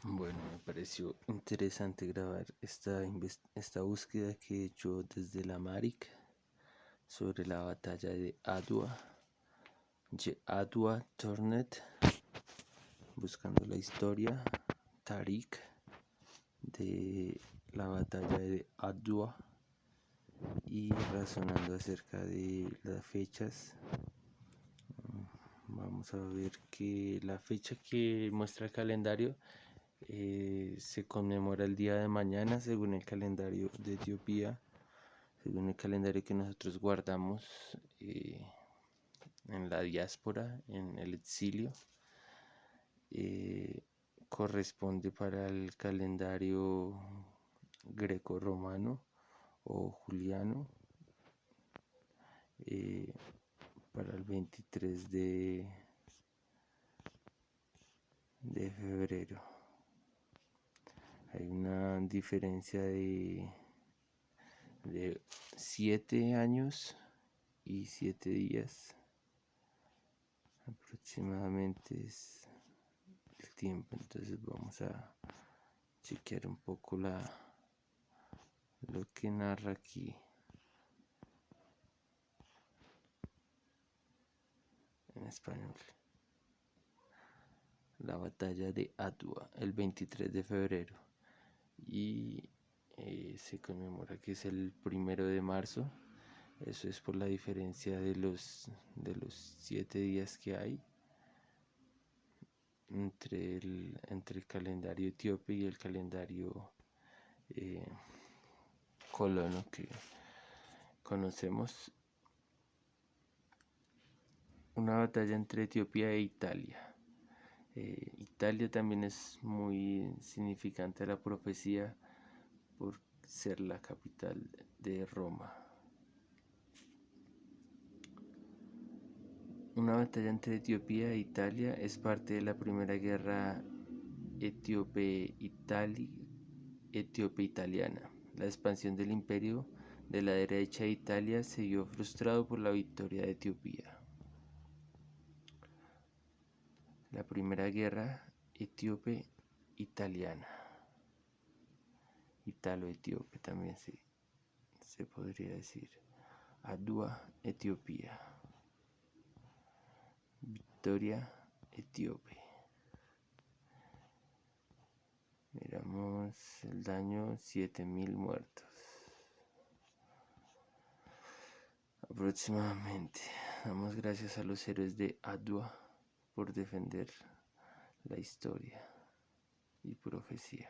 Bueno, me pareció interesante grabar esta búsqueda que he hecho desde la Maric sobre la batalla de Adwa, Adwa Tornet, buscando la historia, Tariq, de la batalla de Adwa y razonando acerca de las fechas. Vamos a ver que la fecha que muestra el calendario se conmemora el día de mañana según el calendario de Etiopía, según el calendario que nosotros guardamos en la diáspora, en el exilio. Corresponde para el calendario greco-romano o juliano, para el 23 de febrero. Hay una diferencia de 7 años y 7 días aproximadamente es el tiempo. Entonces vamos a chequear un poco lo que narra aquí en español. La batalla de Adwa, el 23 de febrero, y se conmemora que es el 1 de marzo. Eso es por la diferencia de los 7 días que hay entre el calendario etíope y el calendario colono que conocemos. Una batalla entre Etiopía e Italia. Italia también es muy significante a la profecía por ser la capital de Roma. Una batalla entre Etiopía e Italia es parte de la primera guerra etíope-italiana. La expansión del imperio de la derecha de Italia se vio frustrado por la victoria de Etiopía. La primera guerra etíope-italiana, italo-etíope también se podría decir. Adwa, Etiopía. Victoria etíope. Miramos el daño, 7.000 muertos aproximadamente. Damos gracias a los héroes de Adwa por defender la historia y profecía.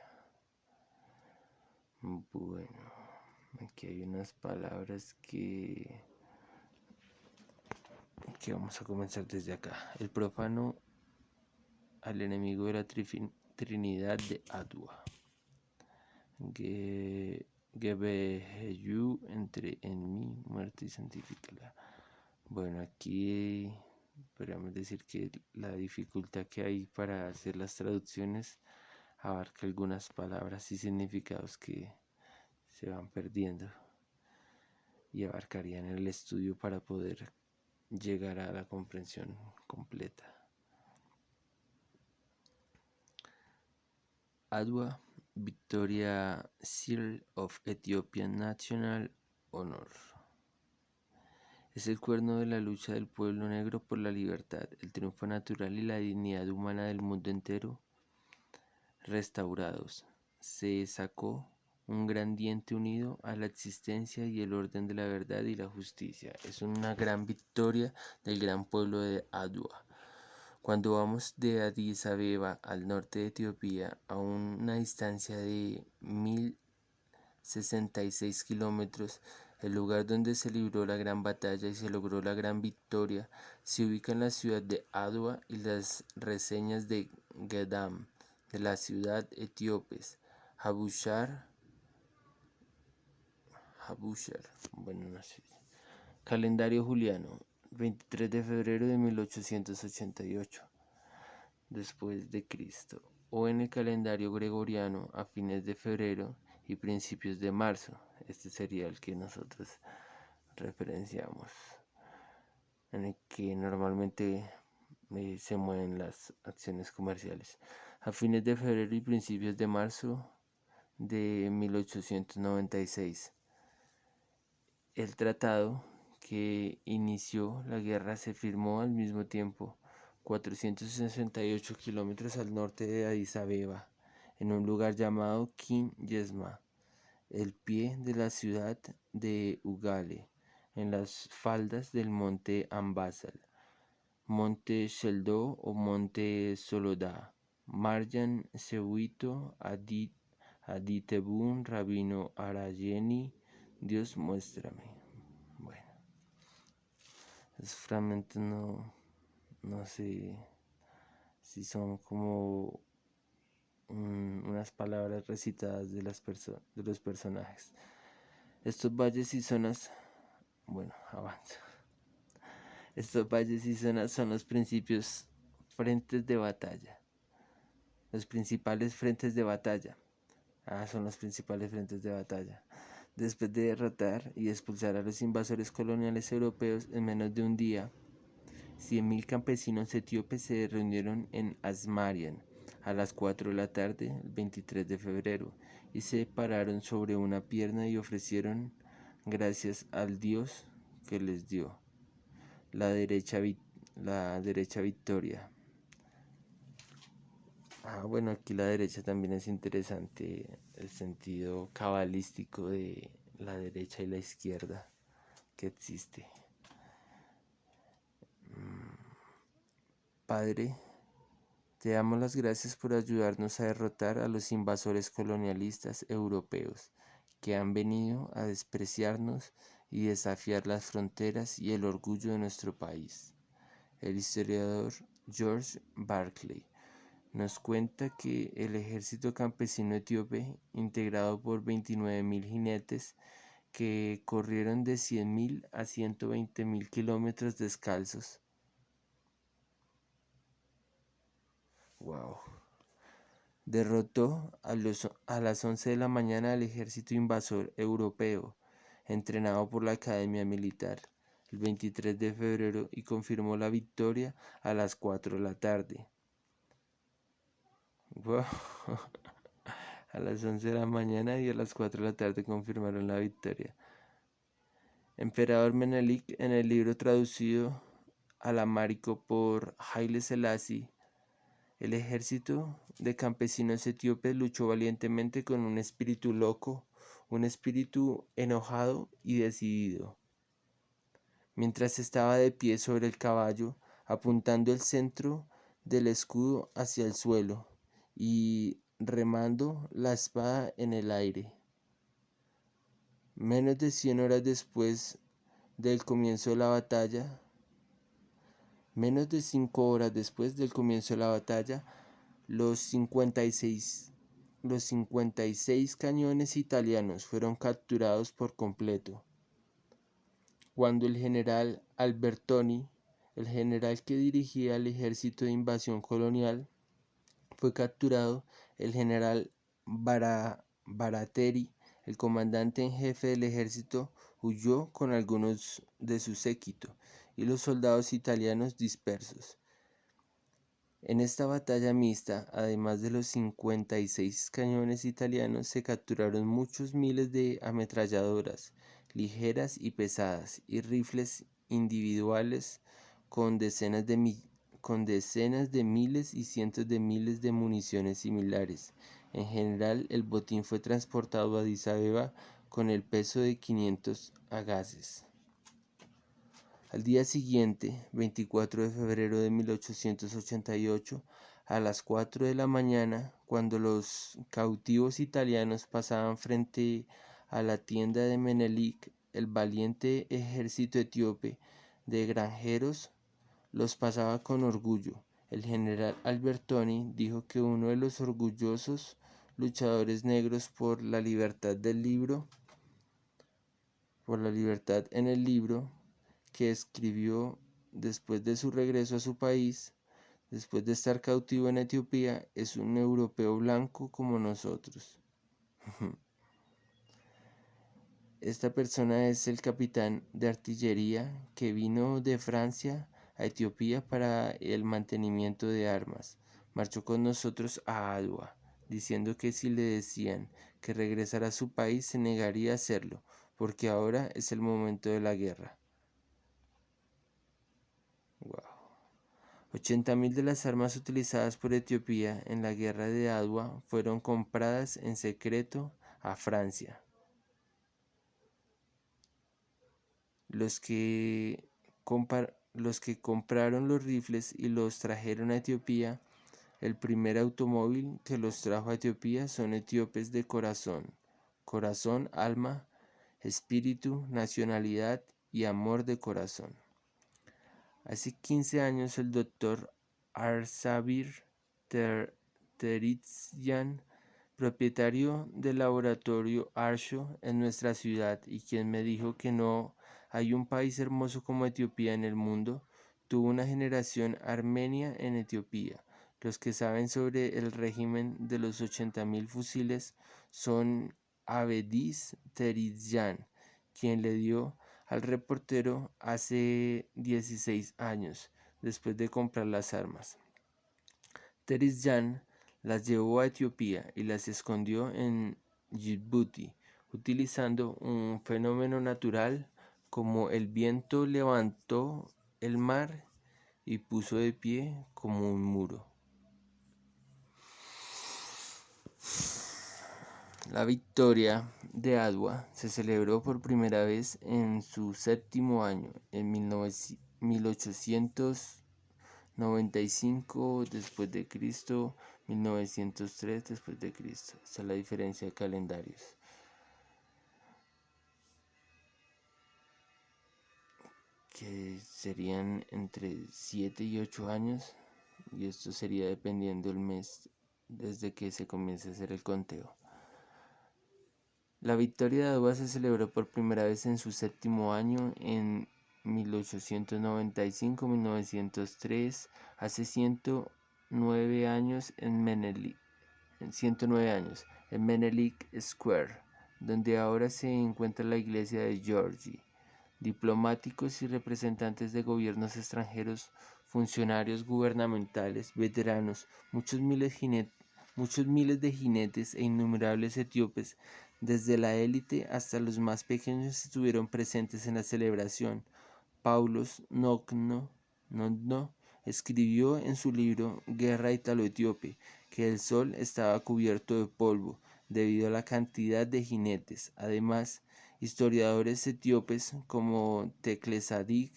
Bueno, aquí hay unas palabras que vamos a comenzar desde acá. El profano al enemigo de la Trinidad de Adwa. Gebeheyu, entre en mí, muerte y santificada. Bueno, aquí podríamos decir que la dificultad que hay para hacer las traducciones abarca algunas palabras y significados que se van perdiendo y abarcarían el estudio para poder llegar a la comprensión completa. Adwa, Victoria Seal of Ethiopian National Honor. Es el cuerno de la lucha del pueblo negro por la libertad, el triunfo natural y la dignidad humana del mundo entero restaurados. Se sacó un gran diente unido a la existencia y el orden de la verdad y la justicia. Es una gran victoria del gran pueblo de Adwa. Cuando vamos de Addis Abeba al norte de Etiopía a una distancia de 1066 kilómetros, el lugar donde se libró la gran batalla y se logró la gran victoria se ubica en la ciudad de Adwa, y las reseñas de Gedam, de la ciudad etíopes, Habushar, bueno, no sé. Calendario juliano, 23 de febrero de 1888 después de Cristo, o en el calendario gregoriano a fines de febrero y principios de marzo. Este sería el que nosotros referenciamos, en el que normalmente se mueven las acciones comerciales. a fines de febrero y principios de marzo de 1896. El tratado que inició la guerra se firmó al mismo tiempo, 468 kilómetros al norte de Addis Abeba, en un lugar llamado Kin-Yesma, el pie de la ciudad de Ugale, en las faldas del monte Ambazal, monte Sheldon o monte Solodá, Marjan Sewito, Aditebun, Rabino Arayeni, Dios muéstrame. Bueno, esos fragmentos no sé si son como unas palabras recitadas de los personajes. Estos valles y zonas, bueno, avanza. Estos valles y zonas son los principios frentes de batalla. Los principales frentes de batalla. Son los principales frentes de batalla. Después de derrotar y expulsar a los invasores coloniales europeos en menos de un día, 100.000 campesinos etíopes se reunieron en Asmarian a las 4 de la tarde, el 23 de febrero, y se pararon sobre una pierna y ofrecieron gracias al Dios que les dio la derecha victoria. Bueno, aquí la derecha también es interesante, el sentido cabalístico de la derecha y la izquierda que existe. Padre, te damos las gracias por ayudarnos a derrotar a los invasores colonialistas europeos que han venido a despreciarnos y desafiar las fronteras y el orgullo de nuestro país. El historiador George Barclay nos cuenta que el ejército campesino etíope, integrado por 29.000 jinetes, que corrieron de 100.000 a 120.000 kilómetros descalzos. Wow. Derrotó a las 11 de la mañana al ejército invasor europeo, entrenado por la Academia Militar, el 23 de febrero y confirmó la victoria a las 4 de la tarde. Wow. A las 11 de la mañana y a las 4 de la tarde confirmaron la victoria. Emperador Menelik, en el libro traducido al amárico por Haile Selassie, el ejército de campesinos etíopes luchó valientemente con un espíritu loco, un espíritu enojado y decidido. Mientras estaba de pie sobre el caballo, apuntando el centro del escudo hacia el suelo y remando la espada en el aire. Menos de 100 horas después del comienzo de la batalla, menos de 5 horas después del comienzo de la batalla, los 56 cañones italianos fueron capturados por completo. Cuando el general Albertoni, el general que dirigía el ejército de invasión colonial, fue capturado, el general Barateri, el comandante en jefe del ejército, huyó con algunos de su séquito y los soldados italianos dispersos. En esta batalla mixta, además de los 56 cañones italianos, se capturaron muchos miles de ametralladoras, ligeras y pesadas, y rifles individuales con decenas de miles y cientos de miles de municiones similares. En general, el botín fue transportado a Addis Abeba con el peso de 500 agases. Al día siguiente, 24 de febrero de 1888, a las 4 de la mañana, cuando los cautivos italianos pasaban frente a la tienda de Menelik, el valiente ejército etíope de granjeros los pasaba con orgullo. El general Albertoni dijo que uno de los orgullosos luchadores negros por la libertad en el libro, que escribió después de su regreso a su país, después de estar cautivo en Etiopía, es un europeo blanco como nosotros. Esta persona es el capitán de artillería que vino de Francia a Etiopía para el mantenimiento de armas, marchó con nosotros a Adua, diciendo que si le decían que regresara a su país se negaría a hacerlo, porque ahora es el momento de la guerra. Wow. 80.000 de las armas utilizadas por Etiopía en la guerra de Adwa fueron compradas en secreto a Francia. Los que compraron los rifles y los trajeron a Etiopía, el primer automóvil que los trajo a Etiopía son etíopes de corazón, alma, espíritu, nacionalidad y amor de corazón. Hace 15 años el doctor Arsabir Terizyan, propietario del laboratorio Arsho en nuestra ciudad y quien me dijo que no hay un país hermoso como Etiopía en el mundo, tuvo una generación armenia en Etiopía. Los que saben sobre el régimen de los 80.000 fusiles son Avedis Terizyan, quien le dio al reportero hace 16 años, después de comprar las armas. Terizyan las llevó a Etiopía y las escondió en Djibouti, utilizando un fenómeno natural como el viento levantó el mar y puso de pie como un muro. La victoria de Adwa se celebró por primera vez en su séptimo año, en 1895 después de Cristo, 1903 después de Cristo. Esta es la diferencia de calendarios. Que serían entre 7 y 8 años, y esto sería dependiendo el mes desde que se comience a hacer el conteo. La victoria de Adwa se celebró por primera vez en su séptimo año, en 1895-1903, hace 109 años en Menelik Square, donde ahora se encuentra la iglesia de Georgi. Diplomáticos y representantes de gobiernos extranjeros, funcionarios gubernamentales, veteranos, muchos miles de jinetes e innumerables etíopes, desde la élite hasta los más pequeños, estuvieron presentes en la celebración. Paulos Nonno escribió en su libro Guerra Ítalo-Etíope que el sol estaba cubierto de polvo debido a la cantidad de jinetes. Además, historiadores etíopes como Tekle-Sadik,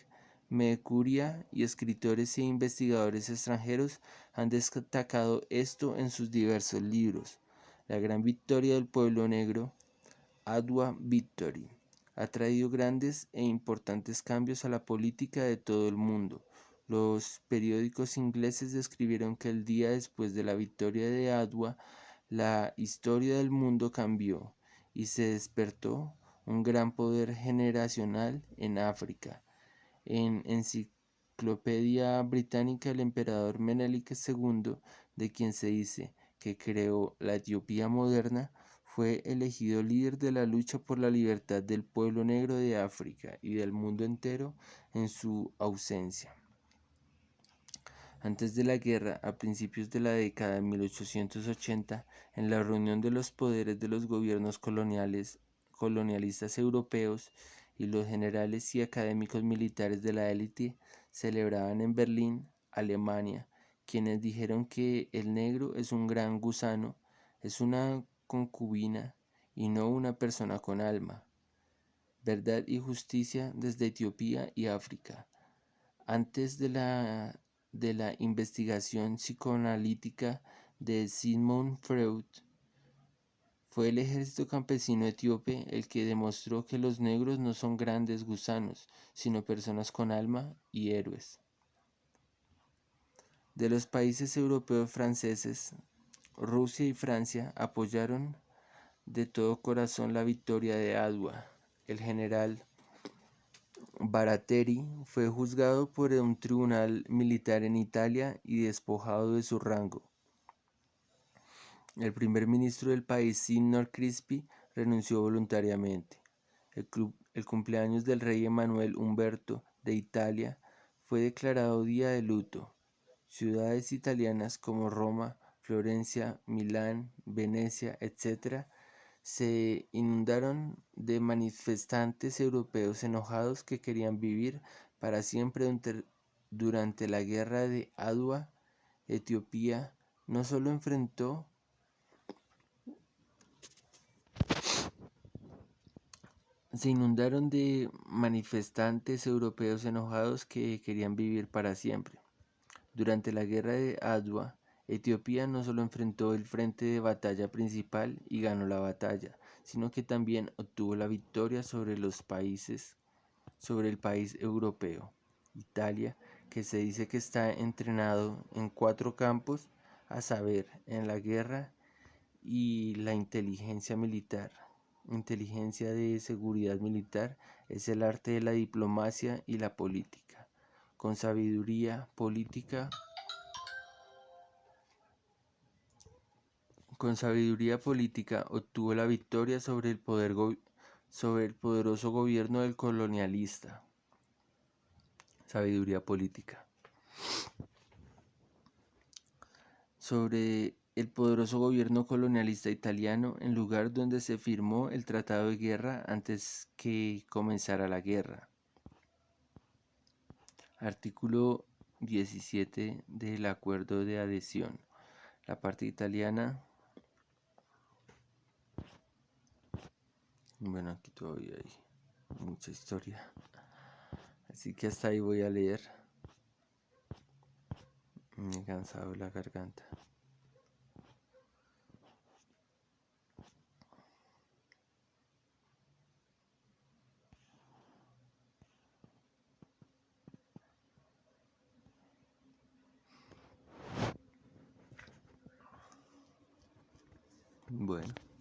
Mekuria y escritores e investigadores extranjeros han destacado esto en sus diversos libros. La gran victoria del pueblo negro, Adwa Victory, ha traído grandes e importantes cambios a la política de todo el mundo. Los periódicos ingleses describieron que el día después de la victoria de Adwa, la historia del mundo cambió y se despertó un gran poder generacional en África. En Enciclopedia Británica, el emperador Menelik II, de quien se dice que creó la Etiopía moderna, fue elegido líder de la lucha por la libertad del pueblo negro de África y del mundo entero en su ausencia. Antes de la guerra, a principios de la década de 1880, en la reunión de los poderes de los gobiernos colonialistas europeos y los generales y académicos militares de la élite celebraban en Berlín, Alemania, quienes dijeron que el negro es un gran gusano, es una concubina y no una persona con alma. Verdad y justicia desde Etiopía y África. Antes de la investigación psicoanalítica de Sigmund Freud, fue el ejército campesino etíope el que demostró que los negros no son grandes gusanos, sino personas con alma y héroes. De los países europeos franceses, Rusia y Francia apoyaron de todo corazón la victoria de Adwa. El general Baratieri fue juzgado por un tribunal militar en Italia y despojado de su rango. El primer ministro del país, Signor Crispi, renunció voluntariamente. El cumpleaños del rey Emanuel Humberto de Italia fue declarado día de luto. Ciudades italianas como Roma, Florencia, Milán, Venecia, etc., se inundaron de manifestantes europeos enojados que querían vivir para siempre durante la guerra de Adwa. Etiopía no solo enfrentó Se inundaron de manifestantes europeos enojados que querían vivir para siempre. Durante la guerra de Adwa, Etiopía no solo enfrentó el frente de batalla principal y ganó la batalla, sino que también obtuvo la victoria sobre el país europeo, Italia, que se dice que está entrenado en 4 campos, a saber, en la guerra y la inteligencia militar. Inteligencia de seguridad militar es el arte de la diplomacia y la política. Con sabiduría política obtuvo la victoria sobre el poderoso gobierno del colonialista. Sabiduría política. Sobre el poderoso gobierno colonialista italiano, en lugar donde se firmó el tratado de guerra antes que comenzara la guerra. Artículo 17 del acuerdo de adhesión. La parte italiana. Bueno, aquí todavía hay mucha historia. Así que hasta ahí voy a leer. Me he cansado la garganta. Bueno.